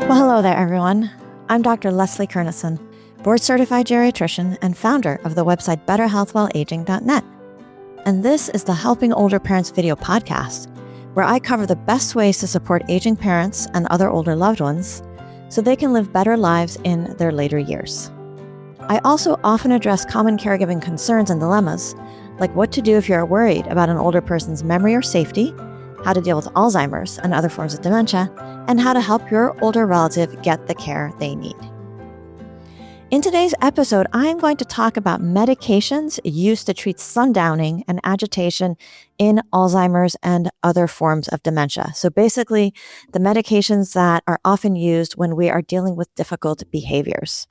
Well, hello there, everyone. I'm Dr. Leslie Kernisan, board-certified geriatrician and founder of the website betterhealthwhileaging.net. And this is the Helping Older Parents video podcast, where I cover the best ways to support aging parents and other older loved ones so they can live better lives in their later years. I also often address common caregiving concerns and dilemmas, like what to do if you're worried about an older person's memory or safety, how to deal with Alzheimer's and other forms of dementia, and how to help your older relative get the care they need. In today's episode, I'm going to talk about medications used to treat sundowning and agitation in Alzheimer's and other forms of dementia. So basically, the medications that are often used when we are dealing with difficult behaviors.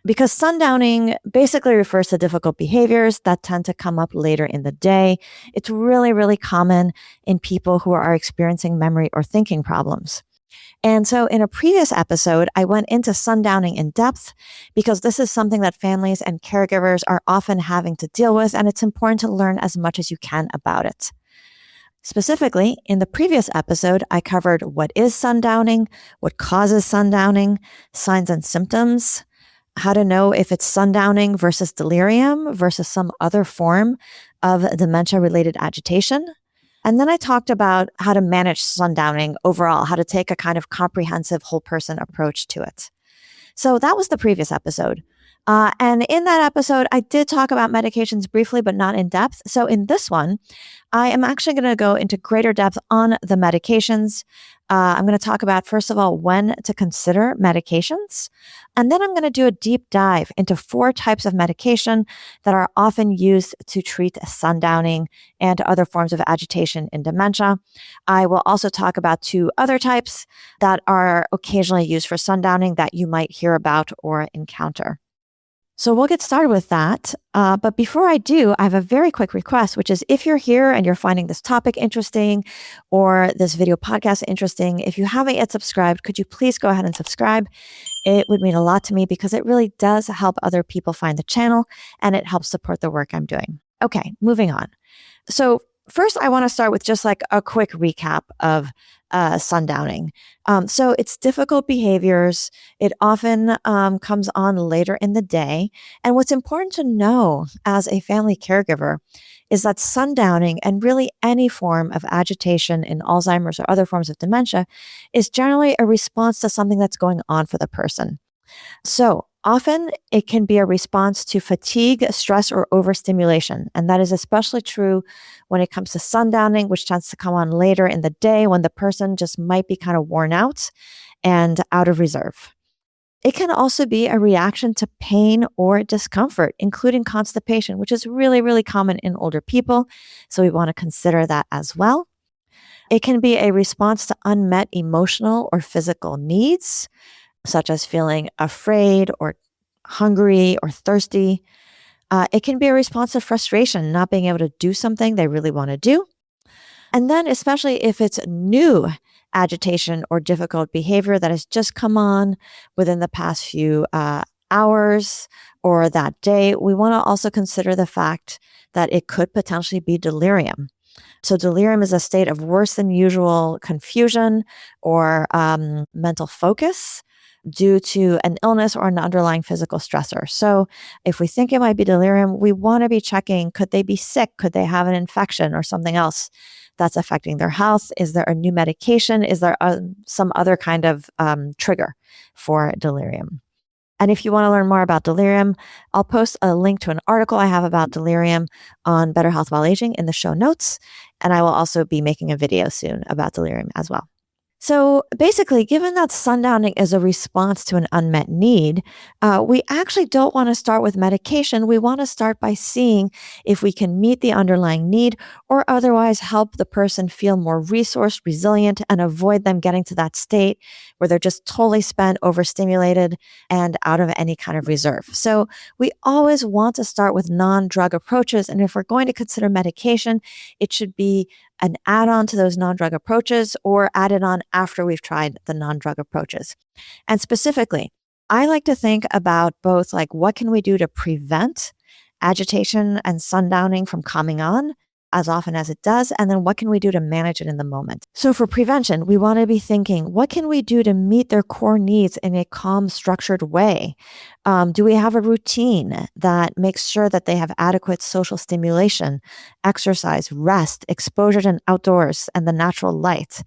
Because sundowning basically refers to difficult behaviors that tend to come up later in the day. It's really, really common in people who are experiencing memory or thinking problems. And so in a previous episode, I went into sundowning in depth because this is something that families and caregivers are often having to deal with, and it's important to learn as much as you can about it. Specifically, in the previous episode, I covered what is sundowning, what causes sundowning, signs and symptoms, how to know if it's sundowning versus delirium versus some other form of dementia-related agitation. And then I talked about how to manage sundowning overall, how to take a kind of comprehensive whole person approach to it. So that was the previous episode. And in that episode, I did talk about medications briefly, but not in depth. So in this one, I am actually going to go into greater depth on the medications. I'm going to talk about, first of all, when to consider medications. And then I'm going to do a deep dive into 4 types of medication that are often used to treat sundowning and other forms of agitation in dementia. I will also talk about 2 other types that are occasionally used for sundowning that you might hear about or encounter. So we'll get started with that. But before I do, I have a very quick request, which is if you're here and you're finding this topic interesting or this video podcast interesting, if you haven't yet subscribed, could you please go ahead and subscribe? It would mean a lot to me because it really does help other people find the channel and it helps support the work I'm doing. Okay, moving on. So first, I want to start with just like a quick recap of sundowning. So it's difficult behaviors. It often comes on later in the day. And what's important to know as a family caregiver is that sundowning and really any form of agitation in Alzheimer's or other forms of dementia is generally a response to something that's going on for the person. So often it can be a response to fatigue, stress, or overstimulation. And that is especially true when it comes to sundowning, which tends to come on later in the day when the person just might be kind of worn out and out of reserve. It can also be a reaction to pain or discomfort, including constipation, which is really, really common in older people. So we want to consider that as well. It can be a response to unmet emotional or physical needs, such as feeling afraid or hungry or thirsty. It can be a response to frustration, not being able to do something they really want to do. And then especially if it's new agitation or difficult behavior that has just come on within the past few hours or that day, we want to also consider the fact that it could potentially be delirium. So delirium is a state of worse than usual confusion or mental focus due to an illness or an underlying physical stressor. So if we think it might be delirium, we want to be checking, could they be sick? Could they have an infection or something else that's affecting their health? Is there a new medication? Is there some other kind of trigger for delirium? And if you want to learn more about delirium, I'll post a link to an article I have about delirium on Better Health While Aging in the show notes. And I will also be making a video soon about delirium as well. So basically, given that sundowning is a response to an unmet need, we actually don't want to start with medication. We want to start by seeing if we can meet the underlying need or otherwise help the person feel more resourced, resilient, and avoid them getting to that state where they're just totally spent, overstimulated, and out of any kind of reserve. So we always want to start with non-drug approaches. And if we're going to consider medication, it should be an add-on to those non-drug approaches or added on after we've tried the non-drug approaches. And specifically, I like to think about both like what can we do to prevent agitation and sundowning from coming on, as often as it does? And then what can we do to manage it in the moment? So for prevention, we want to be thinking, what can we do to meet their core needs in a calm, structured way? Do we have a routine that makes sure that they have adequate social stimulation, exercise, rest, exposure to outdoors and the natural light?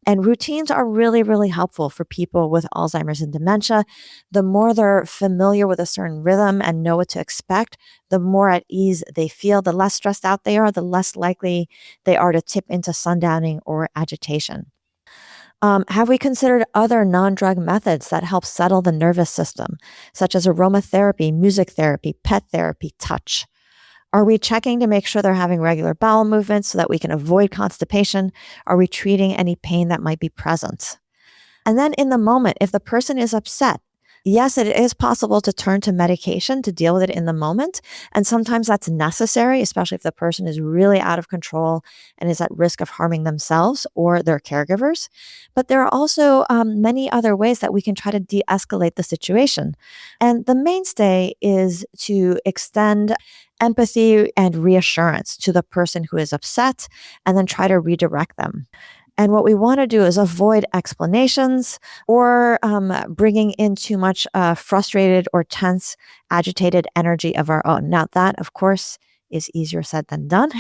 And routines are really, really helpful for people with Alzheimer's and dementia. The more they're familiar with a certain rhythm and know what to expect, the more at ease they feel, the less stressed out they are, the less likely they are to tip into sundowning or agitation. Have we considered other non-drug methods that help settle the nervous system, such as aromatherapy, music therapy, pet therapy, touch? Are we checking to make sure they're having regular bowel movements so that we can avoid constipation? Are we treating any pain that might be present? And then in the moment, if the person is upset, yes, it is possible to turn to medication to deal with it in the moment. And sometimes that's necessary, especially if the person is really out of control and is at risk of harming themselves or their caregivers. But there are also many other ways that we can try to de-escalate the situation. And the mainstay is to extend empathy and reassurance to the person who is upset and then try to redirect them. And what we want to do is avoid explanations or bringing in too much frustrated or tense, agitated energy of our own. Now, that, of course, is easier said than done.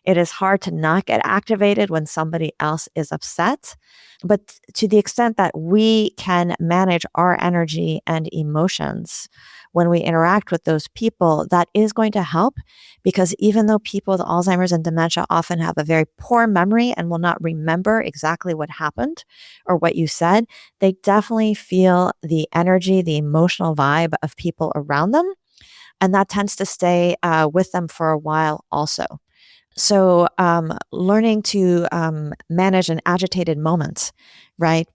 It is hard to not get activated when somebody else is upset. But to the extent that we can manage our energy and emotions when we interact with those people, that is going to help, because even though people with Alzheimer's and dementia often have a very poor memory and will not remember exactly what happened or what you said, they definitely feel the energy, the emotional vibe of people around them. And that tends to stay with them for a while also. So learning to manage an agitated moment, right,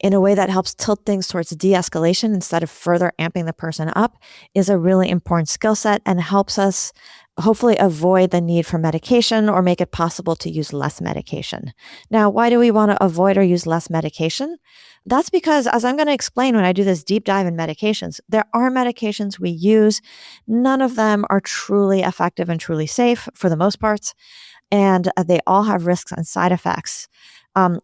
in a way that helps tilt things towards de-escalation instead of further amping the person up is a really important skill set and helps us hopefully avoid the need for medication or make it possible to use less medication. Now, why do we want to avoid or use less medication? That's because, as I'm going to explain when I do this deep dive in medications, there are medications we use. None of them are truly effective and truly safe for the most part, and they all have risks and side effects.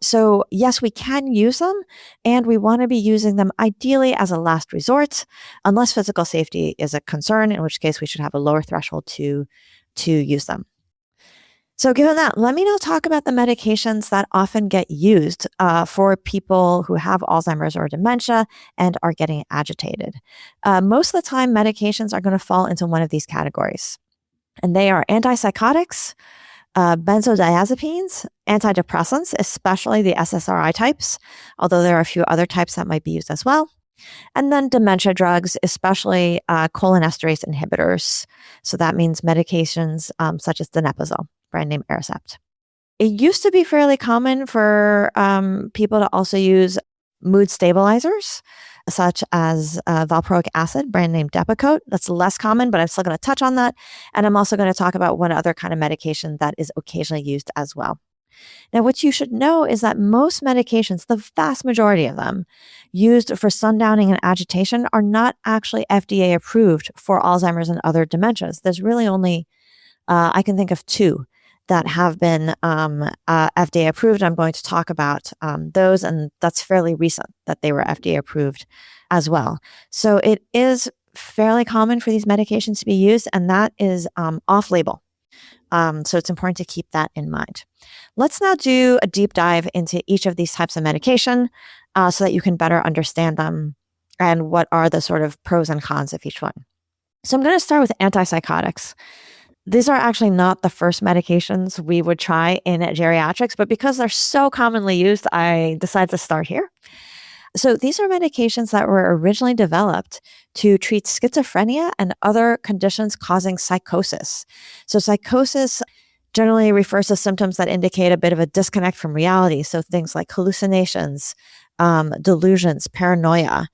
So yes, we can use them, and we want to be using them ideally as a last resort, unless physical safety is a concern, in which case we should have a lower threshold to use them. So given that, let me now talk about the medications that often get used for people who have Alzheimer's or dementia and are getting agitated. Most of the time, medications are going to fall into one of these categories, and they are antipsychotics, benzodiazepines, antidepressants, especially the SSRI types, although there are a few other types that might be used as well. And then dementia drugs, especially cholinesterase inhibitors. So that means medications such as donepezil, brand name Aricept. It used to be fairly common for people to also use mood stabilizers, such as valproic acid, brand name Depakote. That's less common, but I'm still going to touch on that. And I'm also going to talk about one other kind of medication that is occasionally used as well. Now, what you should know is that most medications, the vast majority of them used for sundowning and agitation, are not actually FDA approved for Alzheimer's and other dementias. There's really only, I can think of two that have been FDA approved. I'm going to talk about those, and that's fairly recent that they were FDA approved as well. So it is fairly common for these medications to be used, and that is off-label. So it's important to keep that in mind. Let's now do a deep dive into each of these types of medication so that you can better understand them and what are the sort of pros and cons of each one. So I'm going to start with antipsychotics. These are actually not the first medications we would try in geriatrics, but because they're so commonly used, I decided to start here. So these are medications that were originally developed to treat schizophrenia and other conditions causing psychosis. So psychosis generally refers to symptoms that indicate a bit of a disconnect from reality. So things like hallucinations, delusions, paranoia,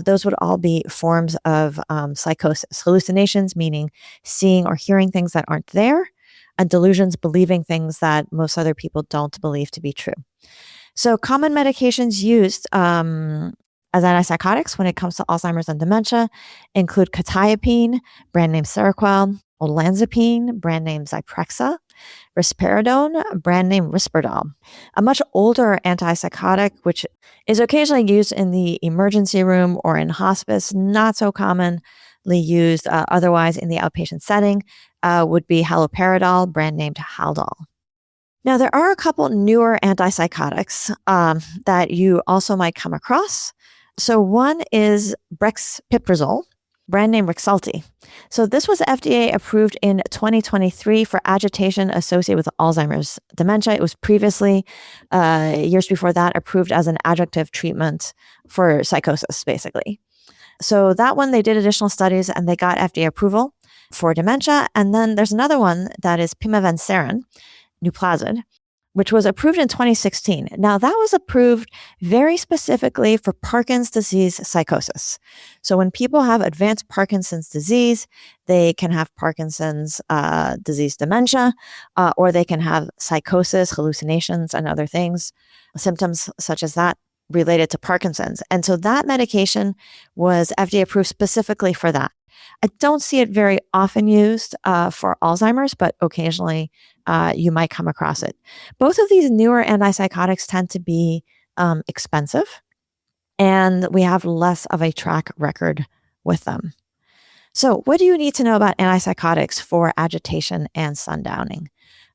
those would all be forms of psychosis. Hallucinations meaning seeing or hearing things that aren't there, and delusions believing things that most other people don't believe to be true. So common medications used as antipsychotics when it comes to Alzheimer's and dementia include quetiapine, brand name Seroquel, olanzapine, brand name Zyprexa, risperidone, brand name Risperdal, a much older antipsychotic, which is occasionally used in the emergency room or in hospice, not so commonly used otherwise in the outpatient setting, would be haloperidol, brand named Haldol. Now, there are a couple newer antipsychotics that you also might come across. So one is brexpiprazole, brand name Rexulti. So this was FDA approved in 2023 for agitation associated with Alzheimer's dementia. It was previously, years before that, approved as an adjunctive treatment for psychosis, basically. So that one, they did additional studies and they got FDA approval for dementia. And then there's another one that is pimavanserin, Nuplazid, which was approved in 2016. Now, that was approved very specifically for Parkinson's disease psychosis. So when people have advanced Parkinson's disease, they can have Parkinson's disease dementia, or they can have psychosis, hallucinations, and other things, symptoms such as that related to Parkinson's. And so that medication was FDA approved specifically for that. I don't see it very often used for Alzheimer's, but occasionally you might come across it. Both of these newer antipsychotics tend to be expensive, and we have less of a track record with them. So what do you need to know about antipsychotics for agitation and sundowning?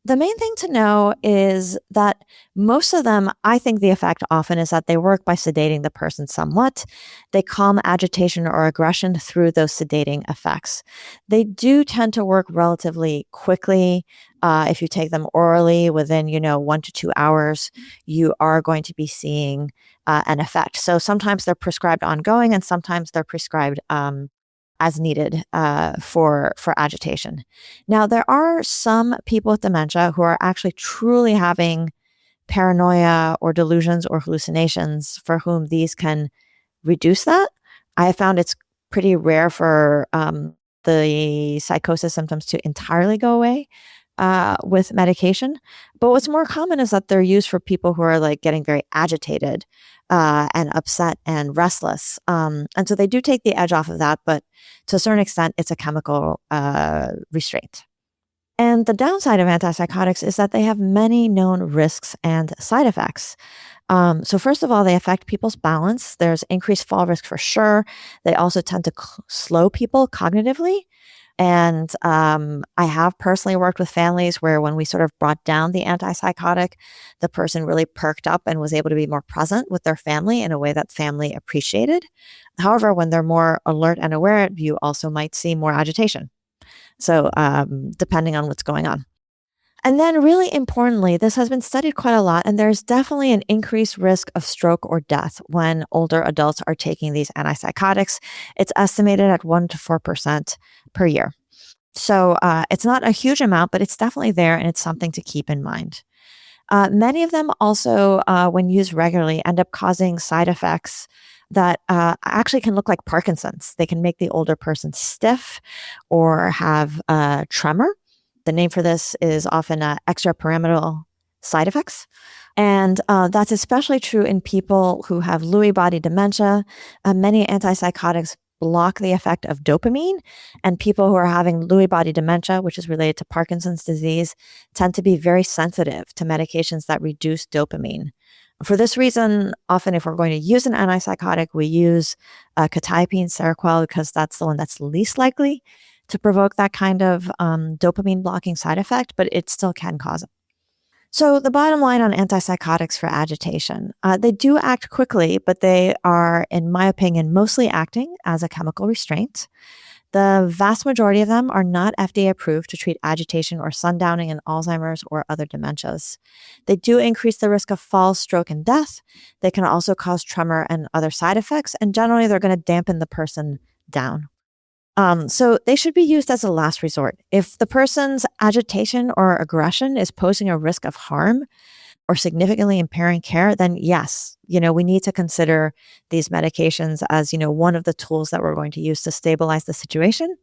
The main thing to know is that most of them, I think the effect often is that they work by sedating the person somewhat. They calm agitation or aggression through those sedating effects. They do tend to work relatively quickly. If you take them orally within, 1 to 2 hours, you are going to be seeing an effect. So sometimes they're prescribed ongoing and sometimes they're prescribed as needed for agitation. Now, there are some people with dementia who are actually truly having paranoia or delusions or hallucinations for whom these can reduce that. I have found it's pretty rare for the psychosis symptoms to entirely go away with medication. But what's more common is that they're used for people who are like getting very agitated and upset and restless. And so they do take the edge off of that, but to a certain extent, it's a chemical restraint. And the downside of antipsychotics is that they have many known risks and side effects. So first of all, they affect people's balance. There's increased fall risk for sure. They also tend to slow people cognitively. And I have personally worked with families where when we sort of brought down the antipsychotic, the person really perked up and was able to be more present with their family in a way that family appreciated. However, when they're more alert and aware, you also might see more agitation. So depending on what's going on. And then really importantly, this has been studied quite a lot, and there's definitely an increased risk of stroke or death when older adults are taking these antipsychotics. It's estimated at 1 to 4% per year. So it's not a huge amount, but it's definitely there, and it's something to keep in mind. Many of them also, when used regularly, end up causing side effects that actually can look like Parkinson's. They can make the older person stiff or have tremor. The name for this is often extrapyramidal side effects. And that's especially true in people who have Lewy body dementia. Many antipsychotics block the effect of dopamine, and people who are having Lewy body dementia, which is related to Parkinson's disease, tend to be very sensitive to medications that reduce dopamine. For this reason, often if we're going to use an antipsychotic, we use quetiapine, Seroquel, because that's the one that's least likely to provoke that kind of dopamine blocking side effect, but it still can cause it. So the bottom line on antipsychotics for agitation, they do act quickly, but they are, in my opinion, mostly acting as a chemical restraint. The vast majority of them are not FDA approved to treat agitation or sundowning in Alzheimer's or other dementias. They do increase the risk of fall, stroke, and death. They can also cause tremor and other side effects, and generally they're going to dampen the person down. So they should be used as a last resort. If the person's agitation or aggression is posing a risk of harm or significantly impairing care, then yes, we need to consider these medications as, one of the tools that we're going to use to stabilize the situation.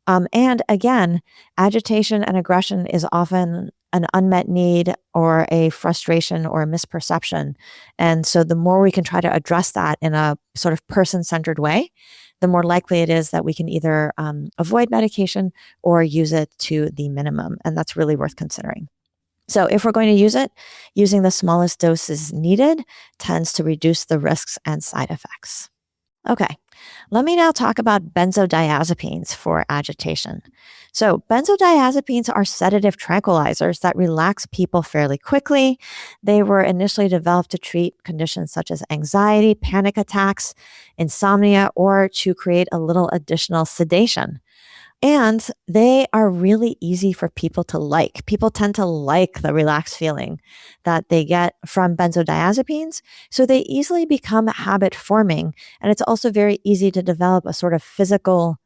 And again, agitation and aggression is often an unmet need or a frustration or a misperception. And so the more we can try to address that in a sort of person-centered way, the more likely it is that we can either avoid medication or use it to the minimum. And that's really worth considering. So if we're going to use it, using the smallest doses needed tends to reduce the risks and side effects. Okay, let me now talk about benzodiazepines for agitation. So benzodiazepines are sedative tranquilizers that relax people fairly quickly. They were initially developed to treat conditions such as anxiety, panic attacks, insomnia, or to create a little additional sedation. And they are really easy for people to like. People tend to like the relaxed feeling that they get from benzodiazepines. So they easily become habit forming. And it's also very easy to develop a sort of physical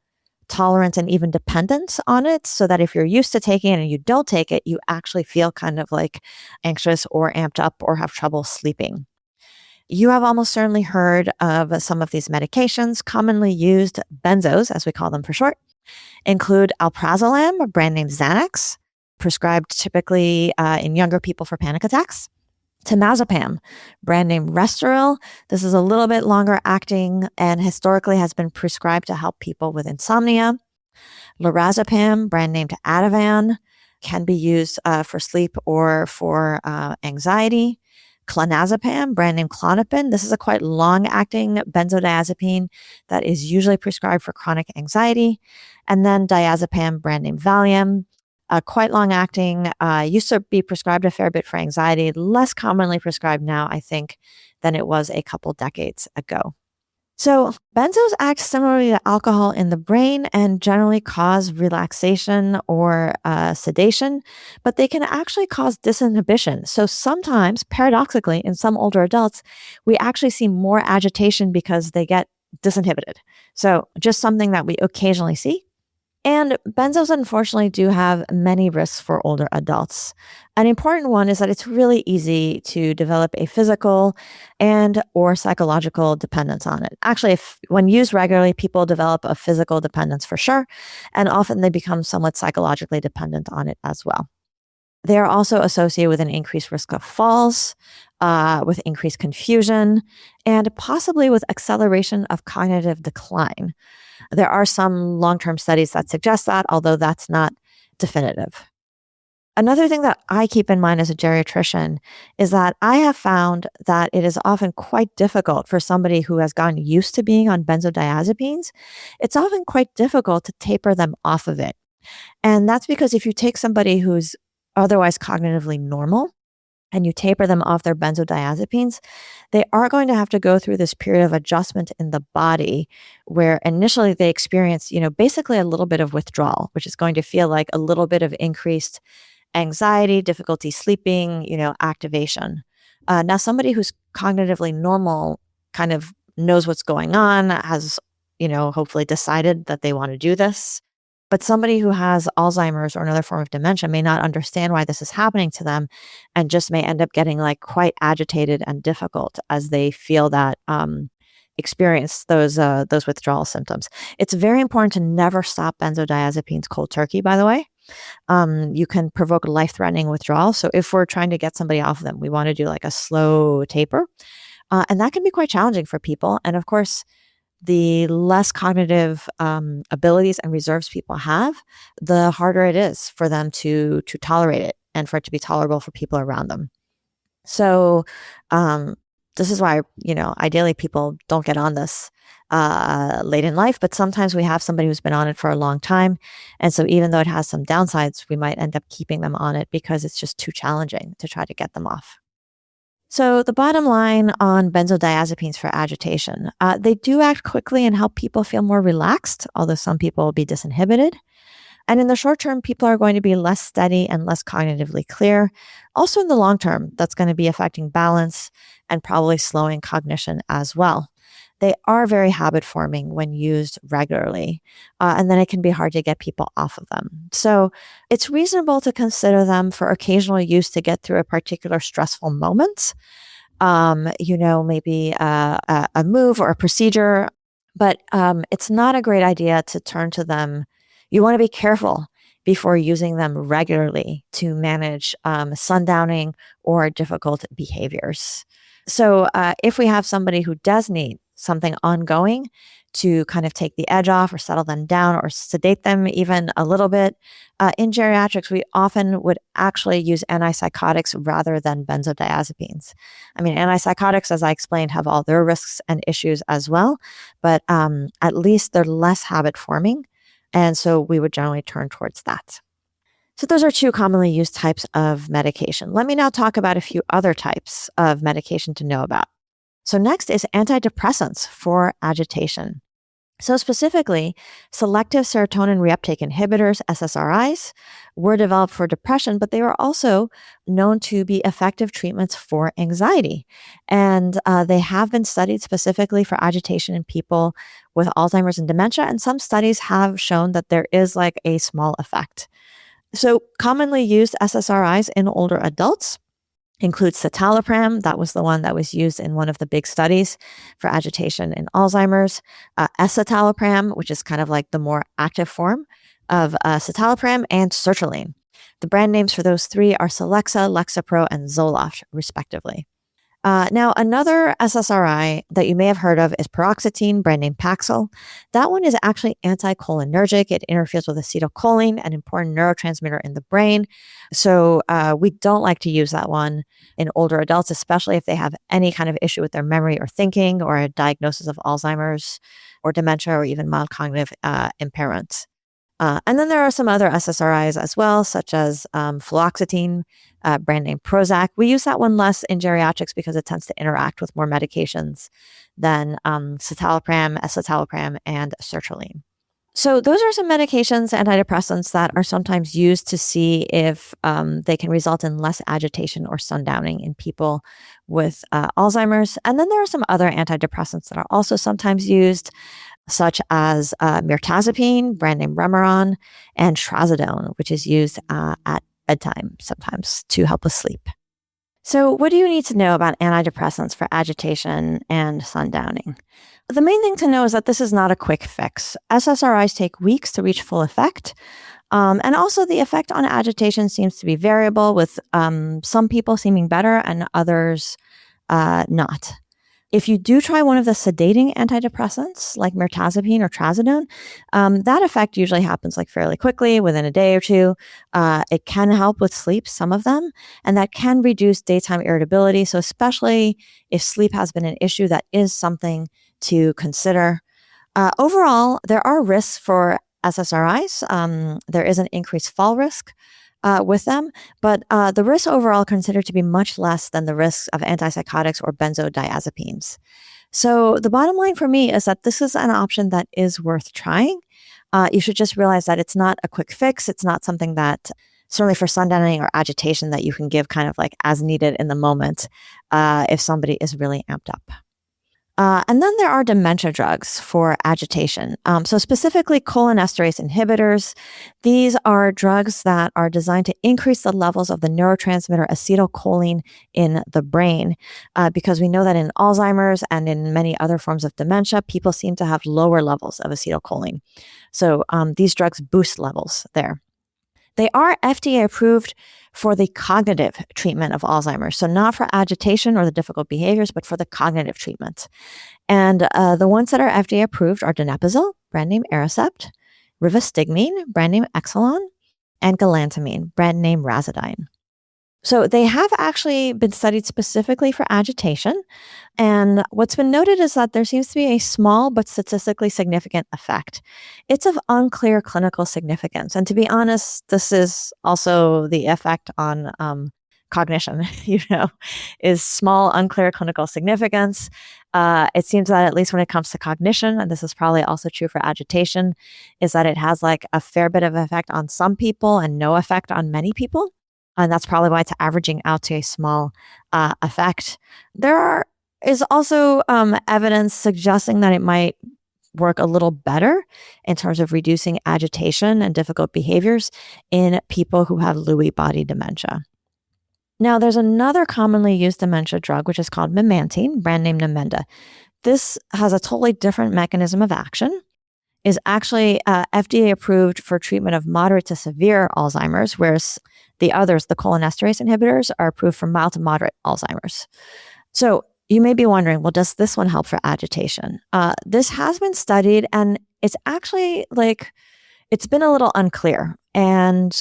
tolerance and even dependence on it. So that if you're used to taking it and you don't take it, you actually feel kind of like anxious or amped up or have trouble sleeping. You have almost certainly heard of some of these medications, commonly used benzos, as we call them for short, include alprazolam, a brand name Xanax, prescribed typically in younger people for panic attacks. Temazepam, brand name Restoril. This is a little bit longer acting and historically has been prescribed to help people with insomnia. Lorazepam, brand named Ativan, can be used for sleep or for anxiety. Clonazepam, brand name Klonopin. This is a quite long-acting benzodiazepine that is usually prescribed for chronic anxiety. And then diazepam, brand name Valium, quite long-acting, used to be prescribed a fair bit for anxiety, less commonly prescribed now, I think, than it was a couple decades ago. So benzos act similarly to alcohol in the brain and generally cause relaxation or sedation, but they can actually cause disinhibition. So sometimes, paradoxically, in some older adults, we actually see more agitation because they get disinhibited. So just something that we occasionally see. And benzos, unfortunately, do have many risks for older adults. An important one is that it's really easy to develop a physical and or psychological dependence on it. Actually, when used regularly, people develop a physical dependence for sure, and often they become somewhat psychologically dependent on it as well. They are also associated with an increased risk of falls, with increased confusion, and possibly with acceleration of cognitive decline. There are some long-term studies that suggest that, although that's not definitive. Another thing that I keep in mind as a geriatrician is that I have found that it is often quite difficult for somebody who has gotten used to being on benzodiazepines. It's often quite difficult to taper them off of it. And that's because if you take somebody who's otherwise cognitively normal and you taper them off their benzodiazepines, they are going to have to go through this period of adjustment in the body where initially they experience, basically a little bit of withdrawal, which is going to feel like a little bit of increased anxiety, difficulty sleeping, activation. Now, somebody who's cognitively normal kind of knows what's going on, has, hopefully decided that they want to do this. But somebody who has Alzheimer's or another form of dementia may not understand why this is happening to them and just may end up getting like quite agitated and difficult as they feel that experience those withdrawal symptoms. It's very important to never stop benzodiazepines cold turkey, by the way. You can provoke life-threatening withdrawal. So if we're trying to get somebody off of them, we want to do like a slow taper. And that can be quite challenging for people. And of course, the less cognitive abilities and reserves people have, the harder it is for them to tolerate it and for it to be tolerable for people around them. So this is why, ideally people don't get on this late in life, but sometimes we have somebody who's been on it for a long time. And so even though it has some downsides, we might end up keeping them on it because it's just too challenging to try to get them off. So the bottom line on benzodiazepines for agitation, they do act quickly and help people feel more relaxed, although some people will be disinhibited. And in the short term, people are going to be less steady and less cognitively clear. Also in the long term, that's going to be affecting balance and probably slowing cognition as well. They are very habit forming when used regularly, and then it can be hard to get people off of them. So it's reasonable to consider them for occasional use to get through a particular stressful moment, maybe a move or a procedure, but it's not a great idea to turn to them. You want to be careful before using them regularly to manage sundowning or difficult behaviors. So if we have somebody who does need something ongoing to kind of take the edge off or settle them down or sedate them even a little bit. In geriatrics, we often would actually use antipsychotics rather than benzodiazepines. I mean, antipsychotics, as I explained, have all their risks and issues as well, but at least they're less habit forming. And so we would generally turn towards that. So those are two commonly used types of medication. Let me now talk about a few other types of medication to know about. So next is antidepressants for agitation. So specifically, selective serotonin reuptake inhibitors, SSRIs, were developed for depression, but they were also known to be effective treatments for anxiety. And they have been studied specifically for agitation in people with Alzheimer's and dementia. And some studies have shown that there is like a small effect. So commonly used SSRIs in older adults include citalopram. That was the one that was used in one of the big studies for agitation in Alzheimer's. Escitalopram, which is kind of like the more active form of citalopram, and sertraline. The brand names for those three are Celexa, Lexapro, and Zoloft, respectively. Now, another SSRI that you may have heard of is paroxetine, brand name Paxil. That one is actually anticholinergic. It interferes with acetylcholine, an important neurotransmitter in the brain. So we don't like to use that one in older adults, especially if they have any kind of issue with their memory or thinking or a diagnosis of Alzheimer's or dementia or even mild cognitive impairment. And then there are some other SSRIs as well, such as fluoxetine, brand name Prozac. We use that one less in geriatrics because it tends to interact with more medications than citalopram, escitalopram, and sertraline. So those are some medications, antidepressants, that are sometimes used to see if they can result in less agitation or sundowning in people with Alzheimer's. And then there are some other antidepressants that are also sometimes used, such as mirtazapine, brand name Remeron, and trazodone, which is used at bedtime sometimes to help with sleep. So what do you need to know about antidepressants for agitation and sundowning? The main thing to know is that this is not a quick fix. SSRIs take weeks to reach full effect. And also the effect on agitation seems to be variable, with some people seeming better and others not. If you do try one of the sedating antidepressants like mirtazapine or trazodone, that effect usually happens like fairly quickly, within a day or two. It can help with sleep, some of them, and that can reduce daytime irritability. So especially if sleep has been an issue, that is something to consider. Overall, there are risks for SSRIs. There is an increased fall risk with them, but the risks overall are considered to be much less than the risks of antipsychotics or benzodiazepines. So the bottom line for me is that this is an option that is worth trying. You should just realize that it's not a quick fix. It's not something that, certainly for sundowning or agitation, that you can give kind of like as needed in the moment if somebody is really amped up. And then there are dementia drugs for agitation. So specifically cholinesterase inhibitors. These are drugs that are designed to increase the levels of the neurotransmitter acetylcholine in the brain, because we know that in Alzheimer's and in many other forms of dementia, people seem to have lower levels of acetylcholine. So these drugs boost levels there. They are FDA approved for the cognitive treatment of Alzheimer's. So not for agitation or the difficult behaviors, but for the cognitive treatment. And the ones that are FDA approved are donepezil, brand name Aricept, rivastigmine, brand name Exelon, and galantamine, brand name Razidine. So they have actually been studied specifically for agitation. And what's been noted is that there seems to be a small but statistically significant effect. It's of unclear clinical significance. And to be honest, this is also the effect on cognition, is small, unclear clinical significance. It seems that at least when it comes to cognition, and this is probably also true for agitation, is that it has like a fair bit of effect on some people and no effect on many people. And that's probably why it's averaging out to a small effect. There is also evidence suggesting that it might work a little better in terms of reducing agitation and difficult behaviors in people who have Lewy body dementia. Now, there's another commonly used dementia drug, which is called memantine, brand name Namenda. This has a totally different mechanism of action, is actually FDA approved for treatment of moderate to severe Alzheimer's, whereas the others, the cholinesterase inhibitors, are approved for mild to moderate Alzheimer's. So You may be wondering, well, does this one help for agitation? This has been studied, and it's actually it's been a little unclear. And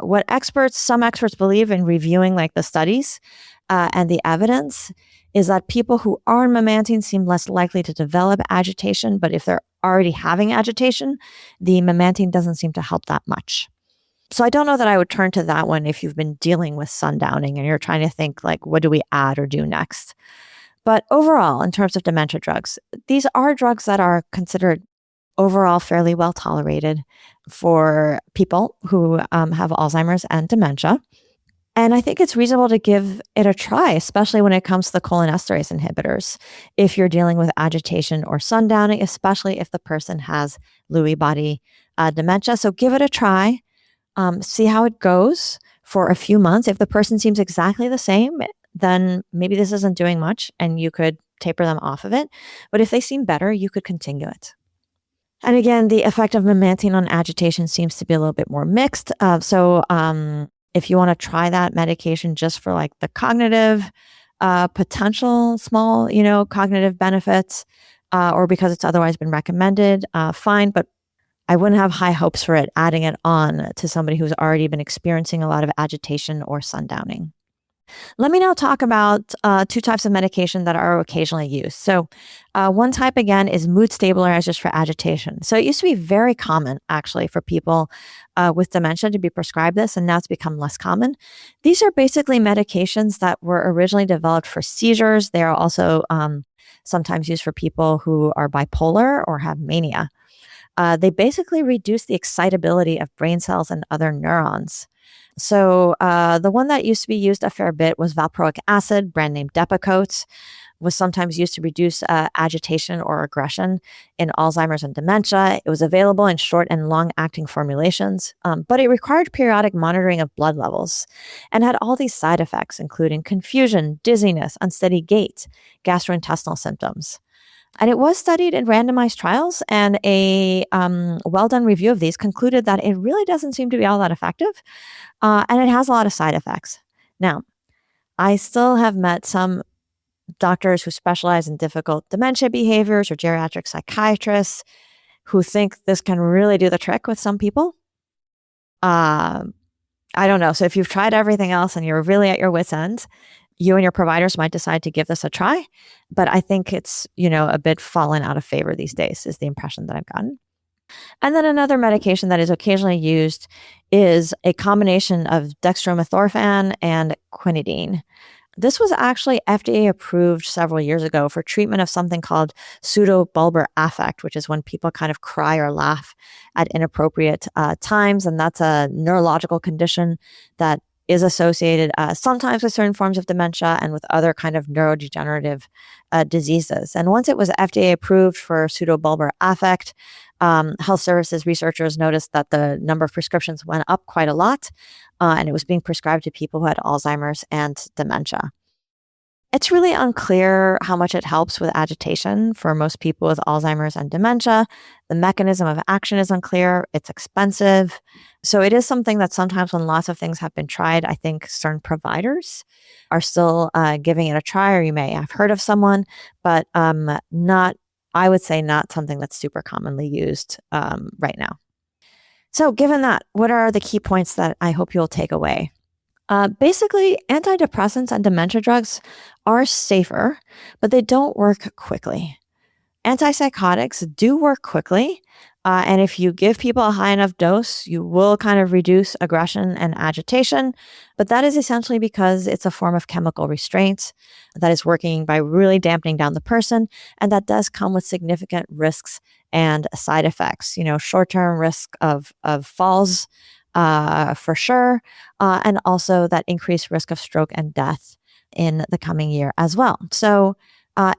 what some experts believe in reviewing the studies and the evidence is that people who are on memantine seem less likely to develop agitation, but if they're already having agitation, the memantine doesn't seem to help that much. So I don't know that I would turn to that one if you've been dealing with sundowning and you're trying to think what do we add or do next? But overall, in terms of dementia drugs, these are drugs that are considered overall fairly well tolerated for people who have Alzheimer's and dementia. And I think it's reasonable to give it a try, especially when it comes to the cholinesterase inhibitors, if you're dealing with agitation or sundowning, especially if the person has Lewy body dementia. So give it a try, see how it goes for a few months. If the person seems exactly the same, then maybe this isn't doing much and you could taper them off of it. But if they seem better, you could continue it. And again, the effect of memantine on agitation seems to be a little bit more mixed. If you want to try that medication just for the cognitive potential small, cognitive benefits, or because it's otherwise been recommended, fine. But I wouldn't have high hopes for it adding it on to somebody who's already been experiencing a lot of agitation or sundowning. Let me now talk about two types of medication that are occasionally used. So one type, again, is mood stabilizers for agitation. So it used to be very common, actually, for people with dementia to be prescribed this, and now it's become less common. These are basically medications that were originally developed for seizures. They are also sometimes used for people who are bipolar or have mania. They basically reduce the excitability of brain cells and other neurons. So the one that used to be used a fair bit was valproic acid, brand name Depakote, was sometimes used to reduce agitation or aggression in Alzheimer's and dementia. It was available in short and long-acting formulations, but it required periodic monitoring of blood levels and had all these side effects, including confusion, dizziness, unsteady gait, gastrointestinal symptoms. And it was studied in randomized trials, and a well-done review of these concluded that it really doesn't seem to be all that effective, and it has a lot of side effects. Now, I still have met some doctors who specialize in difficult dementia behaviors or geriatric psychiatrists who think this can really do the trick with some people. I don't know. So if you've tried everything else and you're really at your wit's end, you and your providers might decide to give this a try. But I think it's, a bit fallen out of favor these days is the impression that I've gotten. And then another medication that is occasionally used is a combination of dextromethorphan and quinidine. This was actually FDA approved several years ago for treatment of something called pseudobulbar affect, which is when people kind of cry or laugh at inappropriate times. And that's a neurological condition that is associated sometimes with certain forms of dementia and with other kind of neurodegenerative diseases. And once it was FDA approved for pseudobulbar affect, health services researchers noticed that the number of prescriptions went up quite a lot, and it was being prescribed to people who had Alzheimer's and dementia. It's really unclear how much it helps with agitation for most people with Alzheimer's and dementia. The mechanism of action is unclear. It's expensive. So it is something that sometimes when lots of things have been tried, I think certain providers are still giving it a try, or you may have heard of someone, but I would say not something that's super commonly used right now. So given that, what are the key points that I hope you'll take away? Basically, antidepressants and dementia drugs are safer, but they don't work quickly. Antipsychotics do work quickly, and if you give people a high enough dose, you will kind of reduce aggression and agitation, but that is essentially because it's a form of chemical restraint that is working by really dampening down the person, and that does come with significant risks and side effects. Short-term risk of falls, for sure, and also that increased risk of stroke and death in the coming year as well. So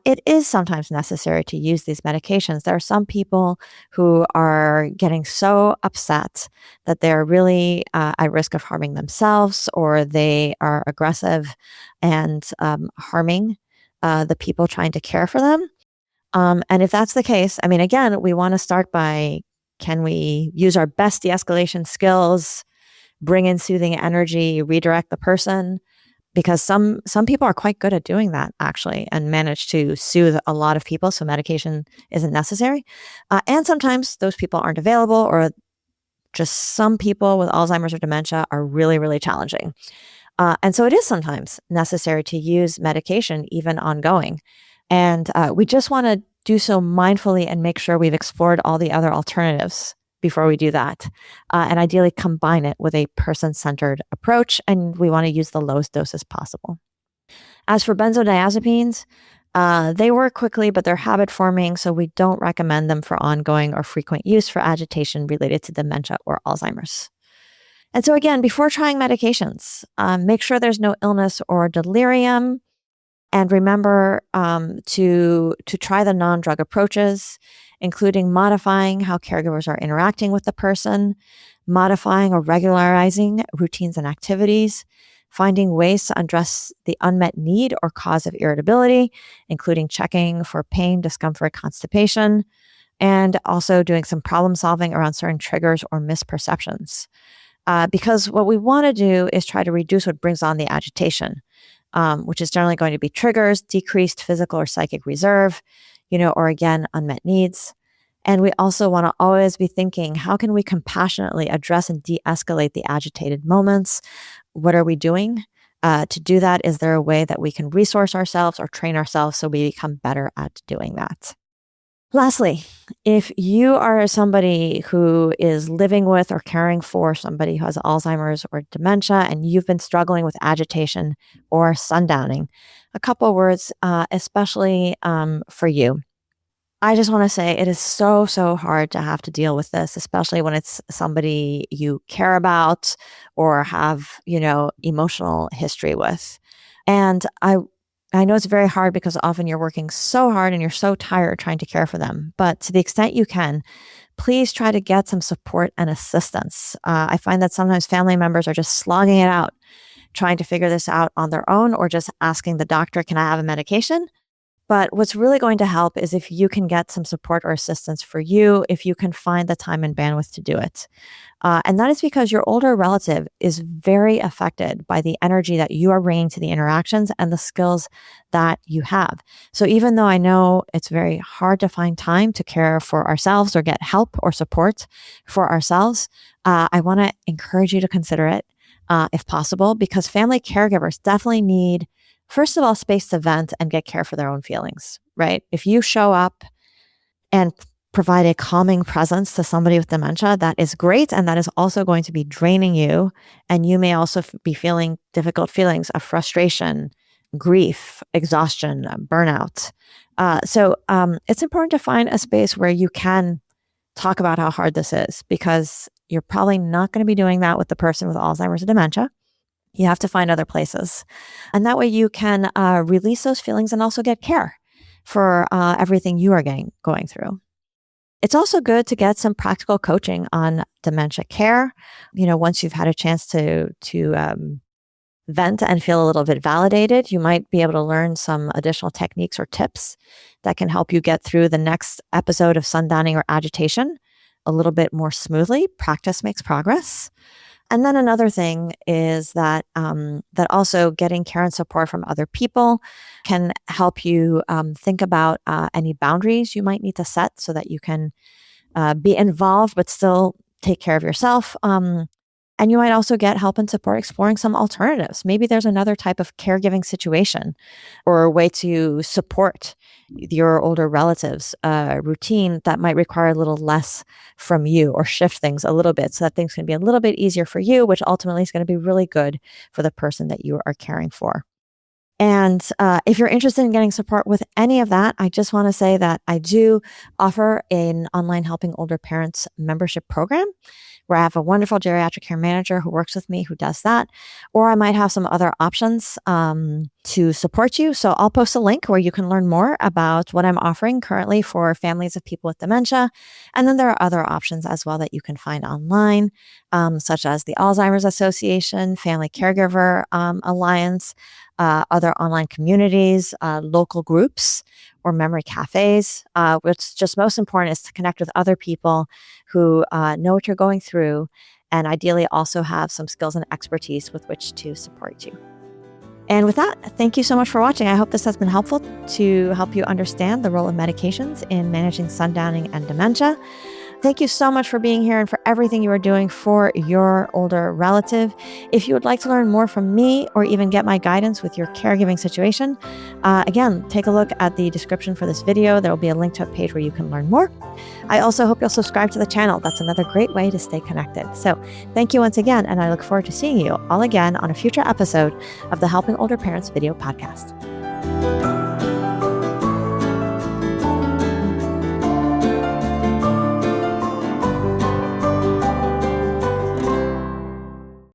it is sometimes necessary to use these medications. There are some people who are getting so upset that they're really at risk of harming themselves, or they are aggressive and harming the people trying to care for them. And if that's the case, again, we want to start by, can we use our best de-escalation skills, bring in soothing energy, redirect the person? because some people are quite good at doing that actually and manage to soothe a lot of people, so medication isn't necessary. And sometimes those people aren't available, or just some people with Alzheimer's or dementia are really, really challenging. And so it is sometimes necessary to use medication, even ongoing. And we just want to do so mindfully and make sure we've explored all the other alternatives before we do that. And ideally combine it with a person-centered approach. And we want to use the lowest doses possible. As for benzodiazepines, they work quickly, but they're habit forming, so we don't recommend them for ongoing or frequent use for agitation related to dementia or Alzheimer's. And so again, before trying medications, make sure there's no illness or delirium. And remember to try the non-drug approaches, including modifying how caregivers are interacting with the person, modifying or regularizing routines and activities, finding ways to address the unmet need or cause of irritability, including checking for pain, discomfort, constipation, and also doing some problem solving around certain triggers or misperceptions. Because what we want to do is try to reduce what brings on the agitation, which is generally going to be triggers, decreased physical or psychic reserve, or again, unmet needs. And we also want to always be thinking, how can we compassionately address and de-escalate the agitated moments? What are we doing to do that? Is there a way that we can resource ourselves or train ourselves so we become better at doing that? Lastly, if you are somebody who is living with or caring for somebody who has Alzheimer's or dementia, and you've been struggling with agitation or sundowning, a couple of words, especially for you. I just want to say it is so, so hard to have to deal with this, especially when it's somebody you care about or have, emotional history with. And I know it's very hard because often you're working so hard and you're so tired trying to care for them. But to the extent you can, please try to get some support and assistance. I find that sometimes family members are just slogging it out, trying to figure this out on their own, or just asking the doctor, can I have a medication? But what's really going to help is if you can get some support or assistance for you, if you can find the time and bandwidth to do it. And that is because your older relative is very affected by the energy that you are bringing to the interactions and the skills that you have. So even though I know it's very hard to find time to care for ourselves or get help or support for ourselves, I want to encourage you to consider it if possible, because family caregivers definitely need, first of all, space to vent and get care for their own feelings, right? If you show up and provide a calming presence to somebody with dementia, that is great. And that is also going to be draining you. And you may also be feeling difficult feelings of frustration, grief, exhaustion, burnout. So it's important to find a space where you can talk about how hard this is, because you're probably not going to be doing that with the person with Alzheimer's or dementia. You have to find other places. And that way you can release those feelings and also get care for everything you are going through. It's also good to get some practical coaching on dementia care. Once you've had a chance to vent and feel a little bit validated, you might be able to learn some additional techniques or tips that can help you get through the next episode of sundowning or agitation a little bit more smoothly. Practice makes progress. And then another thing is that that also getting care and support from other people can help you think about any boundaries you might need to set so that you can be involved but still take care of yourself. And you might also get help and support exploring some alternatives. Maybe there's another type of caregiving situation or a way to support your older relatives' routine that might require a little less from you, or shift things a little bit so that things can be a little bit easier for you, which ultimately is going to be really good for the person that you are caring for. And if you're interested in getting support with any of that, I just want to say that I do offer an online Helping Older Parents membership program, where I have a wonderful geriatric care manager who works with me who does that. Or I might have some other options to support you. So I'll post a link where you can learn more about what I'm offering currently for families of people with dementia. And then there are other options as well that you can find online, such as the Alzheimer's Association, Family Caregiver Alliance, other online communities, local groups, or memory cafes. What's just most important is to connect with other people who know what you're going through, and ideally also have some skills and expertise with which to support you. And with that, thank you so much for watching. I hope this has been helpful to help you understand the role of medications in managing sundowning and dementia. Thank you so much for being here and for everything you are doing for your older relative. If you would like to learn more from me or even get my guidance with your caregiving situation, again, take a look at the description for this video. There will be a link to a page where you can learn more. I also hope you'll subscribe to the channel. That's another great way to stay connected. So thank you once again, and I look forward to seeing you all again on a future episode of the Helping Older Parents video podcast.